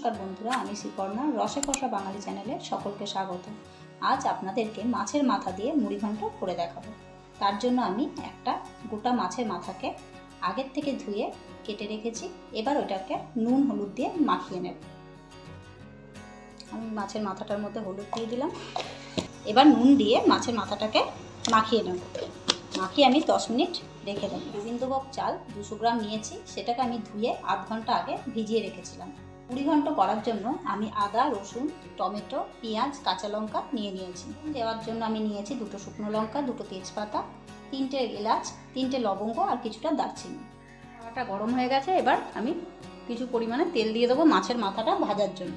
নমস্কার বন্ধুরা, আমি শ্রীপর্ণা রসে কষা বাঙালি চ্যানেলে সকলকে স্বাগত। আজ আপনাদেরকে মাছের মাথা দিয়ে মুড়িঘণ্ট করে দেখাবো। তার জন্য আমি একটা গোটা মাছের মাথাকে আগের থেকে ধুয়ে কেটে রেখেছি। এবার ওটাকে নুন হলুদ দিয়ে মাখিয়ে নেব। আমি মাছের মাথাটার মধ্যে হলুদ দিয়ে দিলাম। এবার নুন দিয়ে মাছের মাথাটাকে মাখিয়ে নেব। মাখিয়ে আমি 10 মিনিট রেখে দেবো। গোবিন্দভোগ চাল 200 গ্রাম নিয়েছি, সেটাকে আমি ধুয়ে আধ ঘন্টা আগে ভিজিয়ে রেখেছিলাম। মুড়িঘণ্ট করার জন্য আমি আদা, রসুন, টমেটো, পেঁয়াজ, কাঁচা লঙ্কা নিয়েছি। দেওয়ার জন্য আমি নিয়েছি 2টো শুকনো লঙ্কা, 2টো তেজপাতা, 3টে এলাচ, 3টে লবঙ্গ আর কিছুটা দারচিনি। কড়াটা গরম হয়ে গেছে, এবার আমি কিছু পরিমাণে তেল দিয়ে দেবো মাছের মাথাটা ভাজার জন্য।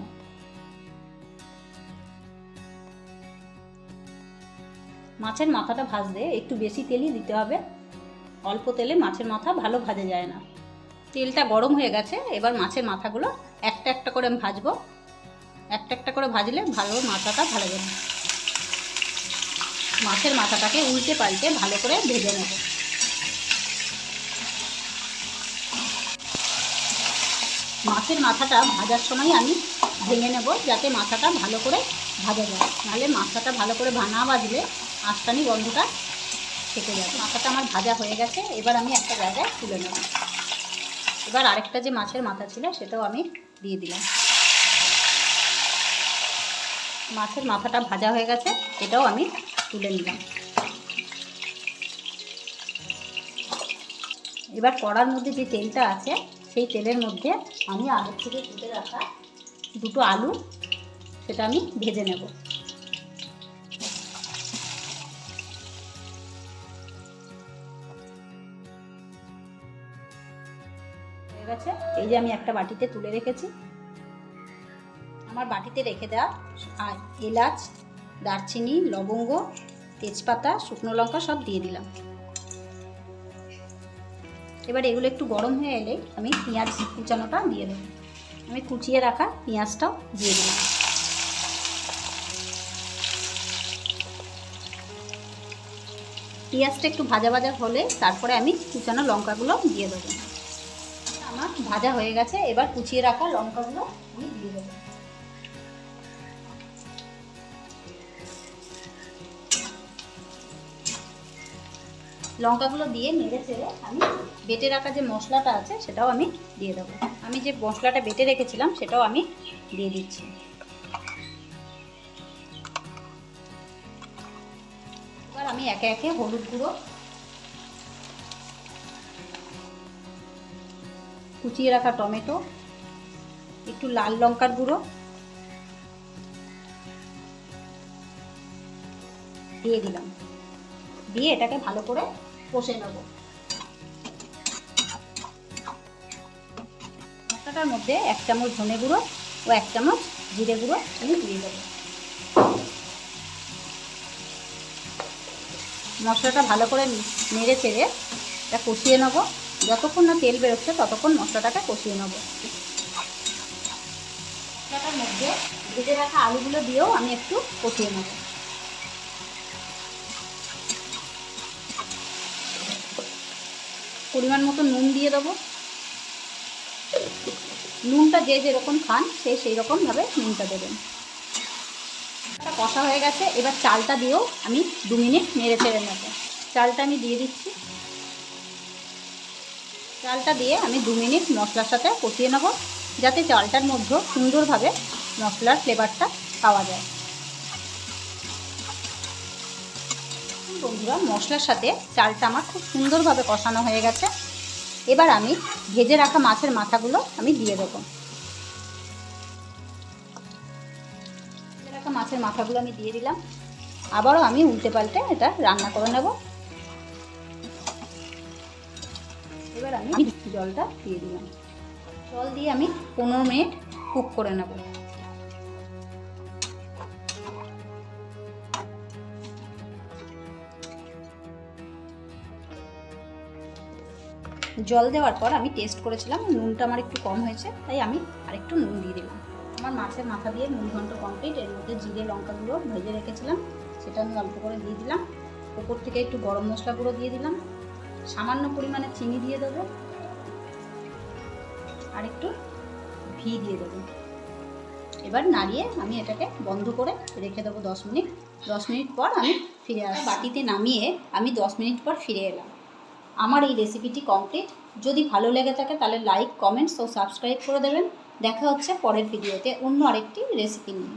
মাছের মাথাটা ভাজতে একটু বেশি তেলই দিতে হবে, অল্প তেলে মাছের মাথা ভালো ভাজা যায় না। তেলটা গরম হয়ে গেছে, এবার মাছের মাথাগুলো একটা একটা করে আমি ভাজবো। একটা একটা করে ভাজলে ভালো মাথাটা ভালো যাবে। মাছের মাথাটাকে উল্টে পাল্টে ভালো করে ভেজে নেব। মাছের মাথাটা ভাজার সময় আমি ভেঙে নেব, যাতে মাথাটা ভালো করে ভাজা যায়। নাহলে মাথাটা ভালো করে না ভাজলে আঁশটানি গন্ধটা থেকে যাবে। মাথাটা আমার ভাজা হয়ে গেছে, এবার আমি একটা জায়গায় তুলে নেব। এবার আরেকটা যে মাছের মাথা ছিল সেটাও আমি দিয়ে দিলাম। মাছের মাথাটা ভাজা হয়ে গেছে, এটাও আমি তুলে নিলাম। এবার কড়ার মধ্যে যে তেলটা আছে সেই তেলের মধ্যে আমি আগের থেকে কেটে রাখা 2টো আলু, সেটা আমি ভেজে নেব। গেছে, এই যে আমি একটা বাটিতে তুলে রেখেছি। আমার বাটিতে রেখে দেওয়া এলাচ, দারচিনি, লবঙ্গ, তেজপাতা, শুকনো লঙ্কা সব দিয়ে দিলাম। এবার এগুলো একটু গরম হয়ে এলে আমি পেঁয়াজ কুচানোটা দিয়ে দেবো। আমি কুচিয়ে রাখা পেঁয়াজটাও দিয়ে দিলাম। পেঁয়াজটা একটু ভাজা ভাজা হলে তারপরে আমি কুচানো লঙ্কাগুলো দিয়ে দেবো। আমার ভাজা হয়ে গেছে, এবার কুচিয়ে রাখা লঙ্কাগুলো আমি দিয়ে দেবো। লঙ্কাগুলো দিয়ে নেড়ে চেড়ে আমি বেটে রাখা যে মশলাটা আছে সেটাও আমি দিয়ে দেবো। আমি যে মশলাটা বেটে রেখেছিলাম সেটাও আমি দিয়ে দিচ্ছি। এবার আমি একে একে হলুদ গুঁড়ো, কুচিয়ে রাখা টমেটো, একটু লাল লঙ্কার গুঁড়ো দিয়ে দিলাম। দিয়ে এটাকে ভালো করে কষে নেব। মশলাটার মধ্যে 1 চামচ ধনে গুঁড়ো ও 1 চামচ জিরে গুঁড়ো আমি দিয়ে দেবো। মশলাটা ভালো করে নেড়ে চেড়ে এটা কষিয়ে নেব। যতক্ষণ না তেল বেরোচ্ছে ততক্ষণ মশলাটাকে কষিয়ে নেব। মশলাটার মধ্যে ভেজে রাখা আলুগুলো দিয়েও আমি একটু কষিয়ে নেব। পরিমাণ মতো নুন দিয়ে দেবো। নুনটা যে যেরকম খান সেই রকমভাবে নুনটা দেবেন। কষা হয়ে গেছে, এবার চালটা দিয়েও আমি 2 মিনিট নেড়ে চেড়ে নেব। চালটা আমি দিয়ে দিচ্ছি। চালটা দিয়ে আমি 2 মিনিট মশলার সাথে কষিয়ে নেব, যাতে চালটার মধ্যে সুন্দরভাবে মশলার ফ্লেভারটা পাওয়া যায়। বন্ধুরা, মশলার সাথে চালটা আমার খুব সুন্দরভাবে কষানো হয়ে গেছে। এবার আমি ভেজে রাখা মাছের মাথাগুলো আমি দিয়ে দেবো। ভেজে রাখা মাছের মাথাগুলো আমি দিয়ে দিলাম। আবারও আমি উল্টে পাল্টে এটা রান্না করে নেব। এবার আমি জলটা দিয়ে দিলাম। জল দিয়ে আমি 15 মিনিট কুক করে নেব। জল দেওয়ার পর আমি টেস্ট করেছিলাম, নুনটা আমার একটু কম হয়েছে, তাই আমি আরেকটু নুন দিয়ে দিলাম। আমার মাছের মাথা দিয়ে মুড়িঘণ্ট কমপ্লিট। এর মধ্যে জিরে লঙ্কাগুলো ভেজে রেখেছিলাম, সেটা আমি অল্প করে দিয়ে দিলাম। উপর থেকে একটু গরম মশলা গুঁড়ো দিয়ে দিলাম। সামান্য পরিমাণে চিনি দিয়ে দেবো আর একটু ঘি দিয়ে দেবো। এবার নাড়িয়ে আমি এটাকে বন্ধ করে রেখে দেবো 10 মিনিট। 10 মিনিট পর আমি ফিরে আসি। বাটিতে নামিয়ে আমি 10 মিনিট পর ফিরে এলাম। আমার এই রেসিপিটি কমপ্লিট। যদি ভালো লেগে থাকে তাহলে লাইক, কমেন্টস ও সাবস্ক্রাইব করে দেবেন। দেখা হচ্ছে পরের ভিডিওতে অন্য আরেকটি রেসিপি নিয়ে।